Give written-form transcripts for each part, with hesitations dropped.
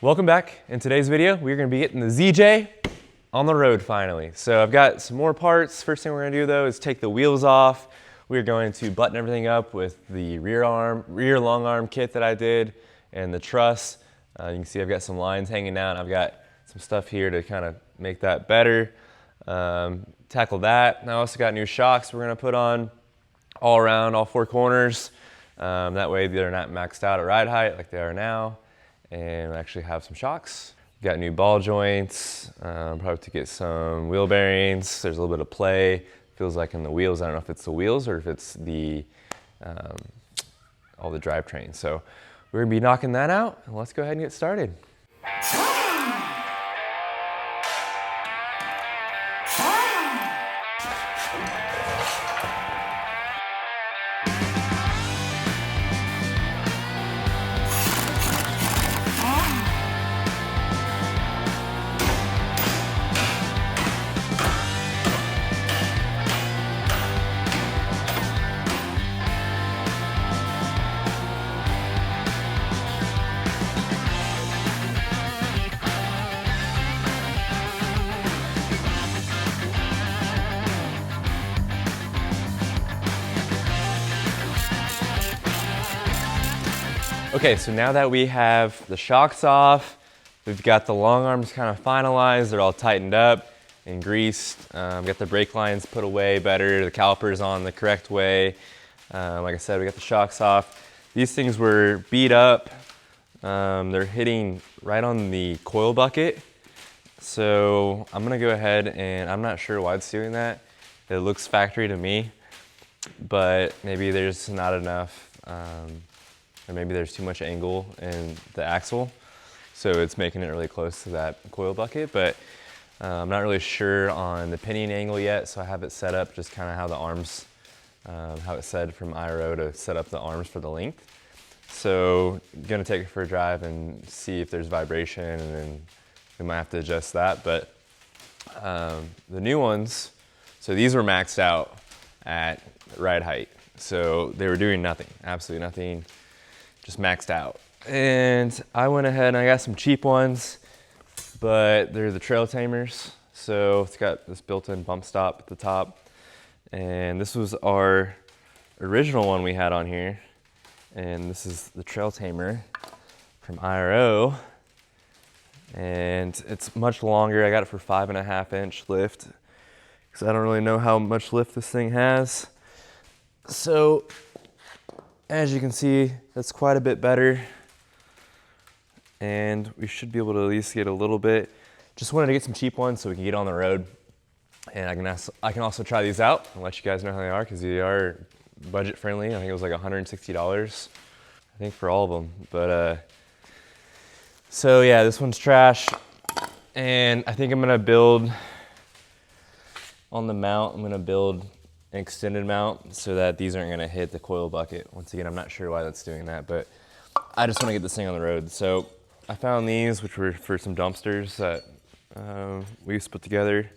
Welcome back. In today's video, we're going to be getting the ZJ on the road finally. So I've got some more parts. First thing we're going to do though is take the wheels off. We're going to button everything up with the rear long arm kit that I did and the truss. You can see I've got some lines hanging out. I've got some stuff here to kind of make that better. Tackle that. And I also got new shocks we're going to put on all around, all four corners. That way they're not maxed out at ride height like they are now. And we actually have some shocks. Got new ball joints, probably to get some wheel bearings. There's a little bit of play. Feels like in the wheels. I don't know if it's the wheels or if it's the all the drivetrain. So we're gonna be knocking that out, and let's go ahead and get started. Okay, so now that we have the shocks off, we've got the long arms kind of finalized, they're all tightened up and greased. Got the brake lines put away better, the calipers on the correct way. Like I said, we got the shocks off. These things were beat up. They're hitting right on the coil bucket. So I'm gonna go ahead and I'm not sure why it's doing that. It looks factory to me, but maybe there's not enough, or maybe there's too much angle in the axle, so it's making it really close to that coil bucket, but I'm not really sure on the pinion angle yet, so I have it set up just kind of how the arms, how it said from IRO to set up the arms for the length. So I'm gonna take it for a drive and see if there's vibration, and then we might have to adjust that, but the new ones, so these were maxed out at ride height, so they were doing nothing, absolutely nothing. Just maxed out. And I went ahead and I got some cheap ones, but they're the trail tamers. So it's got this built-in bump stop at the top. And this was our original one we had on here. And this is the trail tamer from IRO. And it's much longer. I got it for 5.5 inch lift, because I don't really know how much lift this thing has. So as you can see, that's quite a bit better, and we should be able to at least get a little bit. Just wanted to get some cheap ones so we can get on the road, and I can also try these out and let you guys know how they are, because they are budget friendly. I think it was like $160, I think, for all of them. But so yeah, this one's trash, and I think I'm gonna build on the mount. I'm gonna build an extended mount so that these aren't gonna hit the coil bucket. Once again, I'm not sure why that's doing that, but I just wanna get this thing on the road. So I found these, which were for some dumpsters that we used to put together,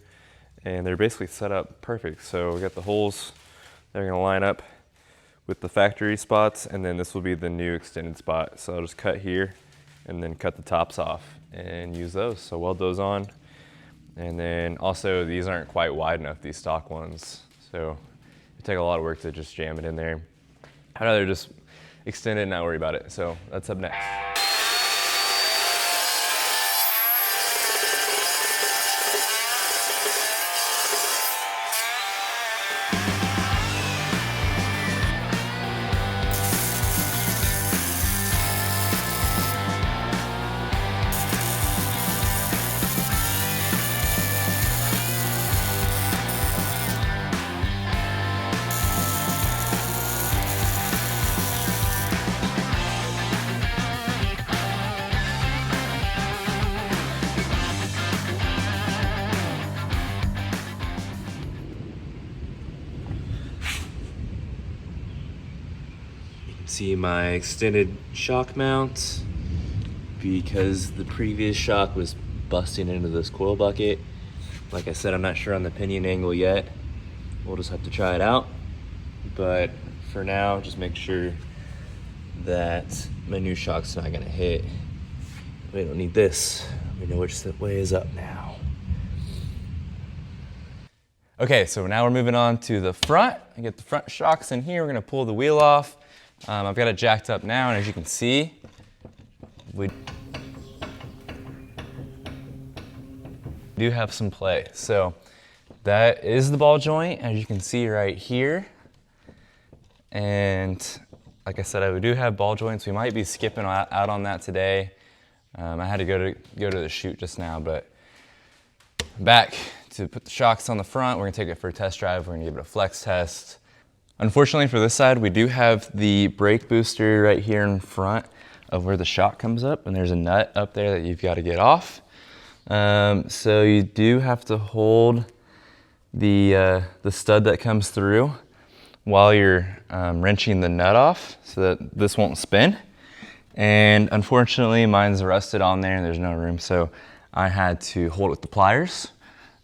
and they're basically set up perfect. So we got the holes that are gonna line up with the factory spots, and then this will be the new extended spot. So I'll just cut here and then cut the tops off and use those. So weld those on. And then also, these aren't quite wide enough, these stock ones. So it take a lot of work to just jam it in there. I'd rather just extend it and not worry about it. So that's up next. See my extended shock mount, because the previous shock was busting into this coil bucket. Like I said, I'm not sure on the pinion angle yet. We'll just have to try it out. But for now, just make sure that my new shock's not gonna hit We don't need this. We know which way is up now. Okay, so now we're moving on to the front. I get the front shocks in here. We're gonna pull the wheel off. I've got it jacked up now, and as you can see, we do have some play. So that is the ball joint, as you can see right here. And like I said, we do have ball joints. We might be skipping out on that today. I had to go to the shoot just now, but back to put the shocks on the front. We're gonna take it for a test drive. We're gonna give it a flex test. Unfortunately for this side, we do have the brake booster right here in front of where the shock comes up, and there's a nut up there that you've got to get off. So you do have to hold the stud that comes through while you're wrenching the nut off so that this won't spin. And unfortunately, mine's rusted on there and there's no room, so I had to hold it with the pliers.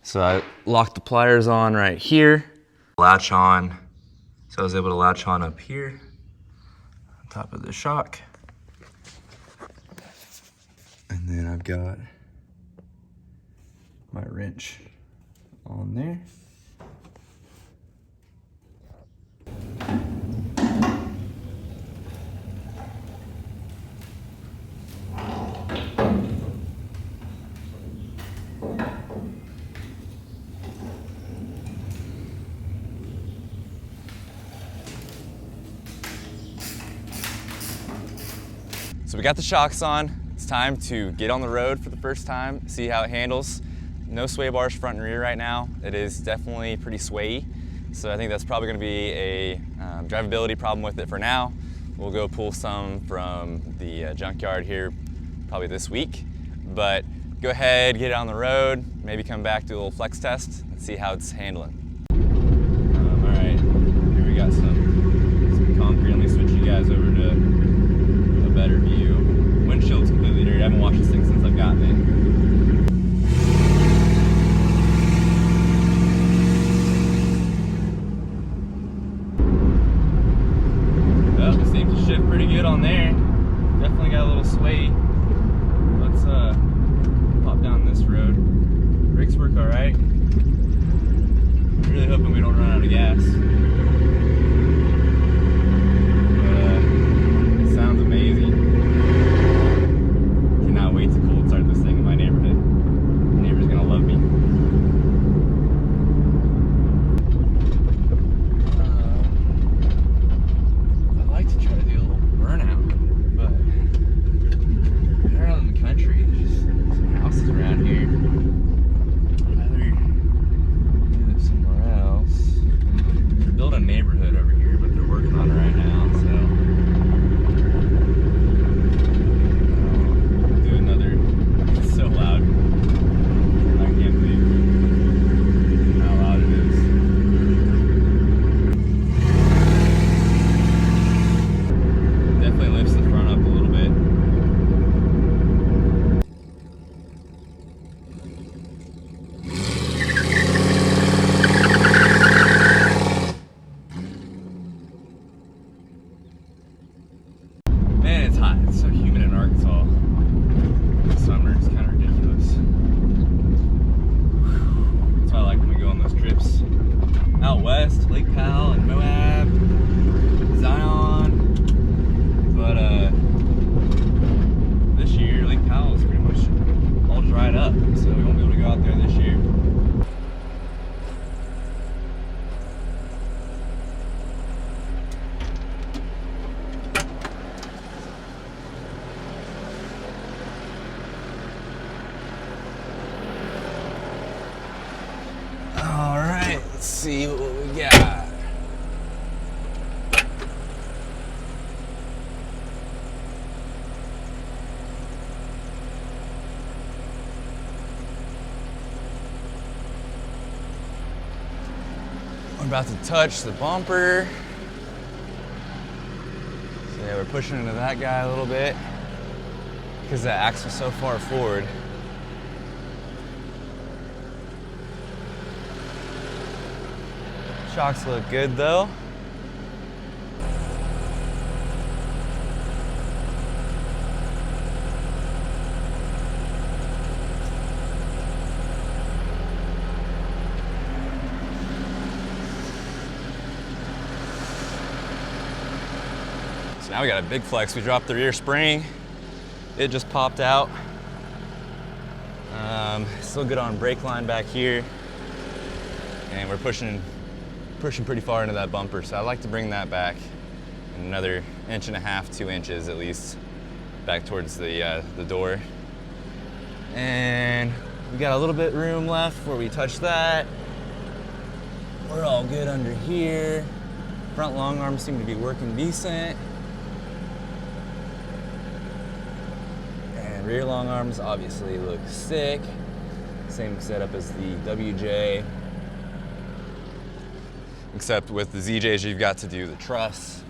So I locked the pliers on right here, latch on. So I was able to latch on up here, on top of the shock. And then I've got my wrench on there. So we got the shocks on. It's time to get on the road for the first time, see how it handles. No sway bars front and rear right now. It is definitely pretty swayy. So I think that's probably gonna be a drivability problem with it for now. We'll go pull some from the junkyard here probably this week. But go ahead, get it on the road, maybe come back, do a little flex test and see how it's handling. All right, here we got some concrete. Let me switch you guys over to a better view. Windshield's completely dirty. I haven't washed this thing since I've gotten it. Shift pretty good on there. Definitely got a little sway. Let's pop down this road. Brakes work all right. Really hoping we don't run out of gas. But it sounds amazing. Cannot wait to cold start this thing in my neighborhood. The neighbor's gonna love me. I'd like to try to do a little burnout, but they're out in the country. There's just some houses around here. I'd rather do this somewhere else. They're building a neighborhood over here, but they're working on it right now, so I'll do another. It's so loud. I can't believe how loud it is. Definitely lifts the front up a little bit. Man, it's hot. It's so humid in Arkansas. In summer, it's kind of ridiculous. That's why I like when we go on those trips out west, Lake Powell and Moab, Zion. But this year, Lake Powell is pretty much all dried up, so we won't be able to go out there this year. All right, let's see what we got. We're about to touch the bumper. So yeah, we're pushing into that guy a little bit because that axle's so far forward. Shocks look good though. So now we got a big flex. We dropped the rear spring. It just popped out. Still good on brake line back here. And we're pushing pretty far into that bumper. So I'd like to bring that back another 1.5 to 2 inches at least back towards the door. And we got a little bit room left before we touch that. We're all good under here. Front long arms seem to be working decent. And rear long arms obviously look sick. Same setup as the WJ. Except with the ZJs, you've got to do the truss.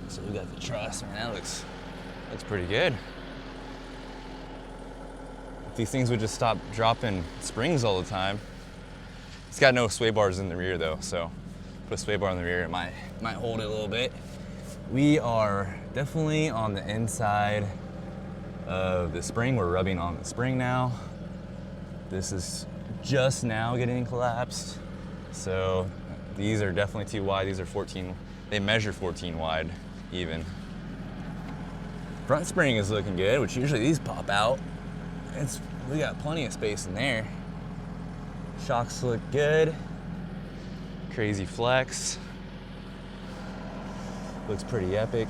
So we got the truss, man, that looks pretty good. If these things would just stop dropping springs all the time. It's got no sway bars in the rear though, so put a sway bar in the rear, it might hold it a little bit. We are definitely on the inside of the spring. We're rubbing on the spring now. This is just now getting collapsed. So these are definitely too wide. These are 14, they measure 14 wide even. Front spring is looking good, which usually these pop out. We got plenty of space in there. Shocks look good. Crazy flex. Looks pretty epic.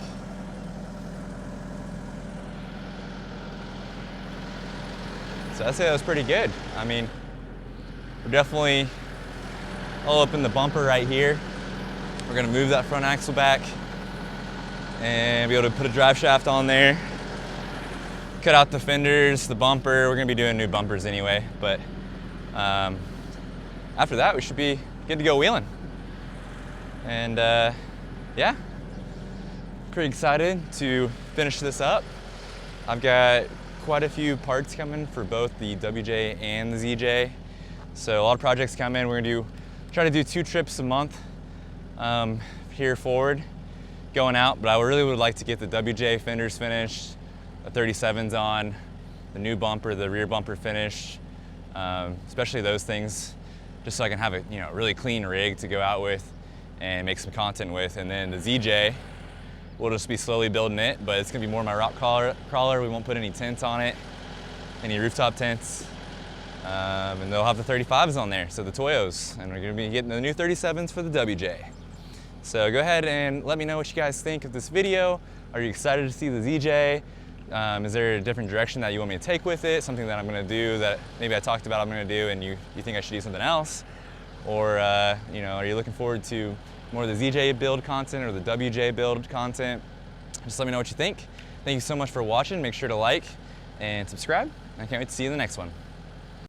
So I'd say that was pretty good. I mean, we're definitely all up in the bumper right here. We're gonna move that front axle back and be able to put a drive shaft on there. Cut out the fenders, the bumper. We're gonna be doing new bumpers anyway, but after that, we should be good to go wheeling. And yeah, pretty excited to finish this up. I've got quite a few parts coming for both the WJ and the ZJ. So a lot of projects come in. We're gonna try to do 2 trips a month here forward, going out, but I really would like to get the WJ fenders finished, the 37s on, the new bumper, the rear bumper finished, especially those things, just so I can have a really clean rig to go out with and make some content with. And then the ZJ, we'll just be slowly building it, but it's gonna be more my rock crawler. We won't put any tents on it, any rooftop tents. And they'll have the 35s on there, so the Toyos. And we're gonna be getting the new 37s for the WJ. So go ahead and let me know what you guys think of this video. Are you excited to see the ZJ? Is there a different direction that you want me to take with it? Something that I'm gonna do that maybe I talked about I'm gonna do and you think I should do something else? Or are you looking forward to more of the ZJ build content or the WJ build content? Just let me know what you think. Thank you so much for watching. Make sure to like and subscribe. I can't wait to see you in the next one.